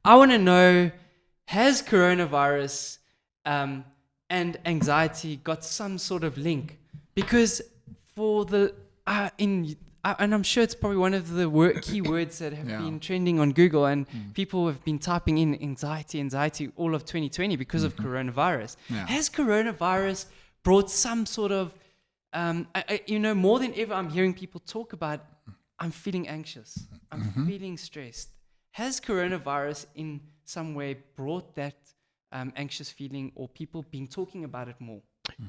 I want to know, has coronavirus and anxiety got some sort of link? Because for the and I'm sure it's probably one of the key words that have been trending on Google, and people have been typing in anxiety all of 2020 because of coronavirus. Yeah. Has coronavirus brought some sort of, more than ever, I'm hearing people talk about, I'm feeling anxious, I'm feeling stressed. Has coronavirus in some way brought that anxious feeling, or people been talking about it more?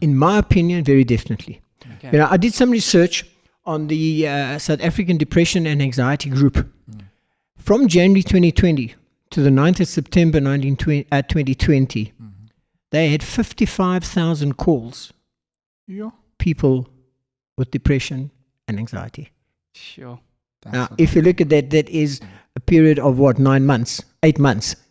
In my opinion, very definitely. Okay. I did some research on the South African Depression and Anxiety Group. From January 2020 to the 9th of September 2020, they had 55,000 calls. Yeah. People with depression and anxiety. Sure. Now, if you look at that, that is a period of 8 months.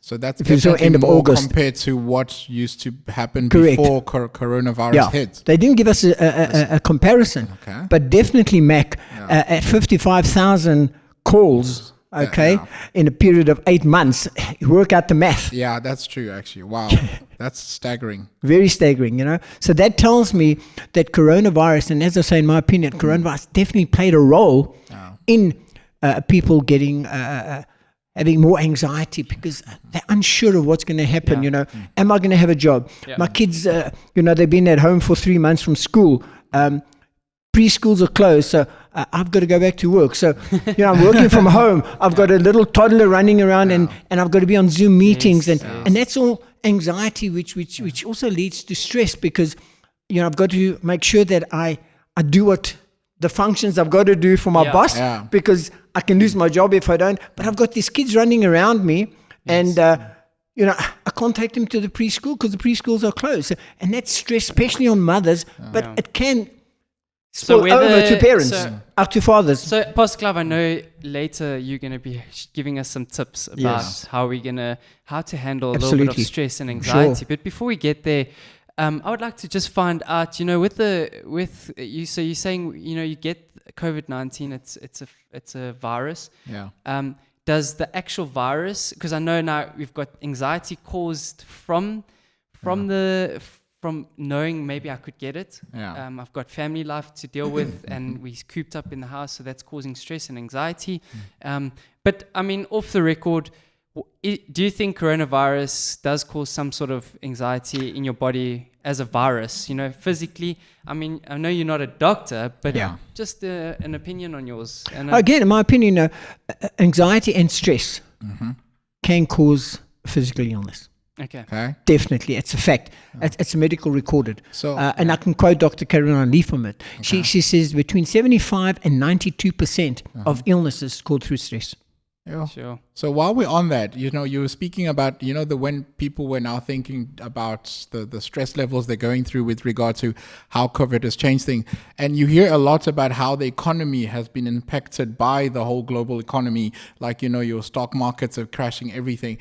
So that's definitely end of more August compared to what used to happen before coronavirus hit. They didn't give us a comparison, but definitely, Mac, at 55,000 calls, in a period of 8 months, you work out the math. Yeah, that's true, actually. Wow, that's staggering. Very staggering, So that tells me that coronavirus, and as I say, in my opinion, coronavirus definitely played a role in people getting having more anxiety because they're unsure of what's going to happen. Am I going to have a job? My kids, they've been at home for 3 months from school. Preschools are closed, so I've got to go back to work. So, I'm working from home. I've got a little toddler running around, and I've got to be on Zoom meetings, and that's all anxiety, which also leads to stress because, I've got to make sure that I do what the functions I've got to do for my boss because I can lose my job if I don't. But I've got these kids running around me, and I can't take them to the preschool because the preschools are closed. And that's stress, especially on mothers. But it can spill over to parents, to fathers. So, Pastor Clive, I know later you're going to be giving us some tips about how to handle a little bit of stress and anxiety. Sure. But before we get there, I would like to just find out, with you. So you're saying, you get COVID-19. It's a virus. Yeah. Does the actual virus? Because I know now we've got anxiety caused from knowing maybe I could get it. Yeah. I've got family life to deal with, and we're cooped up in the house, so that's causing stress and anxiety. But I mean, off the record, do you think coronavirus does cause some sort of anxiety in your body as a virus? Physically. I mean, I know you're not a doctor, but just an opinion on yours. And again, in my opinion, anxiety and stress can cause physical illness. Okay. Definitely, it's a fact. It's medical recorded. So, and I can quote Dr. Caroline Lee from it. She says between 75 and 92% of illnesses caused through stress. Yeah. Sure. So while we're on that, you were speaking about, when people were now thinking about the stress levels they're going through with regard to how COVID has changed things. And you hear a lot about how the economy has been impacted by the whole global economy, like, your stock markets are crashing, everything.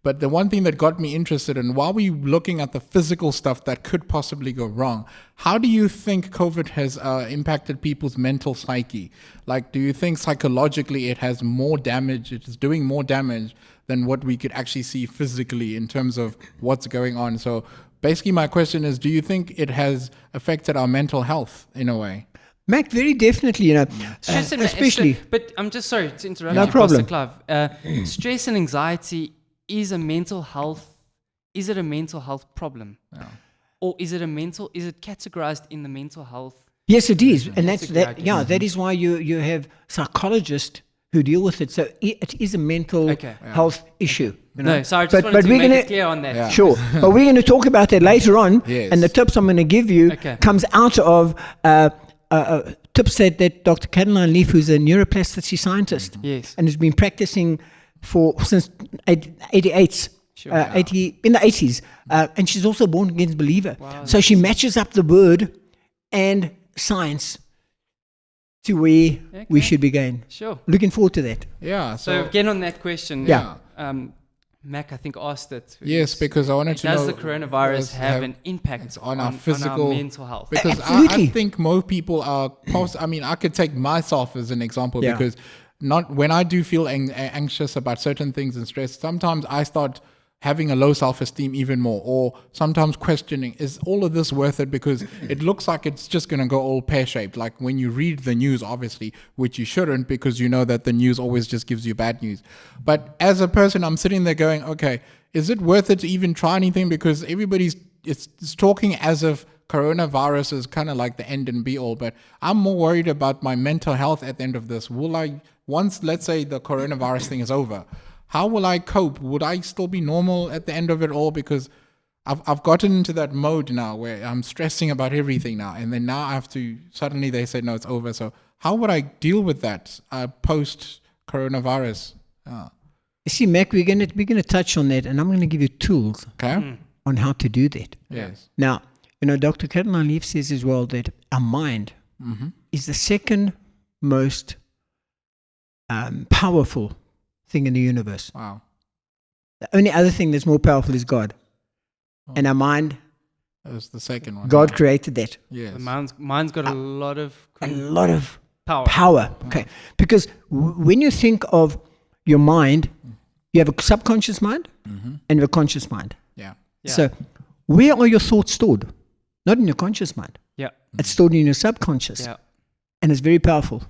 But the one thing that got me interested in, while we're looking at the physical stuff that could possibly go wrong, how do you think COVID has impacted people's mental psyche? Like, do you think psychologically it has more damage, it is doing more damage than what we could actually see physically in terms of what's going on? So basically my question is, do you think it has affected our mental health in a way? Mac, very definitely, especially. But I'm just sorry to interrupt you, Pastor Clive. Stress and anxiety is a mental health. Is it a mental health problem? Yeah. Or is it categorized in the mental health? Yes, it is. And that is why you have psychologists who deal with it. So it is a mental health issue. No, sorry, I just wanted to make it clear on that. Yeah. Sure. But we're going to talk about that later on. Yes. And the tips I'm going to give you comes out of tips that Dr. Caroline Leaf, who's a neuroplasticity scientist, and has been practicing since 88, in the 80s, and she's also a born again believer. Wow, so she matches up the word and science to where we should be going. Sure. Looking forward to that. Yeah. So again on that question, Mac, I think, asked it. Yes, because I wanted to know, does the coronavirus have an impact on our physical, on our mental health? Because I think most people are, I could take myself as an example because not when I do feel anxious about certain things and stress, sometimes I start having a low self-esteem even more, or sometimes questioning, is all of this worth it? Because it looks like it's just going to go all pear-shaped. Like when you read the news, obviously, which you shouldn't, because you know that the news always just gives you bad news. But as a person, I'm sitting there going, okay, is it worth it to even try anything? Because everybody's it's talking as if coronavirus is kind of like the end and be all, but I'm more worried about my mental health at the end of this. Will I, once, let's say the coronavirus thing is over, how will I cope? Would I still be normal at the end of it all? Because I've gotten into that mode now where I'm stressing about everything now. And then now I have to, suddenly they say, no, it's over. So how would I deal with that post coronavirus? You see, Mac, we're gonna touch on that, and I'm gonna give you tools Okay. on how to do that. Yes. Now, Dr. Caroline Leaf says as well that our mind is the second most powerful thing in the universe. Wow. The only other thing that's more powerful is God. And our mind, That was the second one. God created that. Yes. The mine's got a lot of A lot of power. power. Okay. Because when you think of your mind, you have a subconscious mind and you have a conscious mind. Yeah. Yeah. So where are your thoughts stored? Not in your conscious mind. Yeah. It's stored in your subconscious. Yeah. And it's very powerful.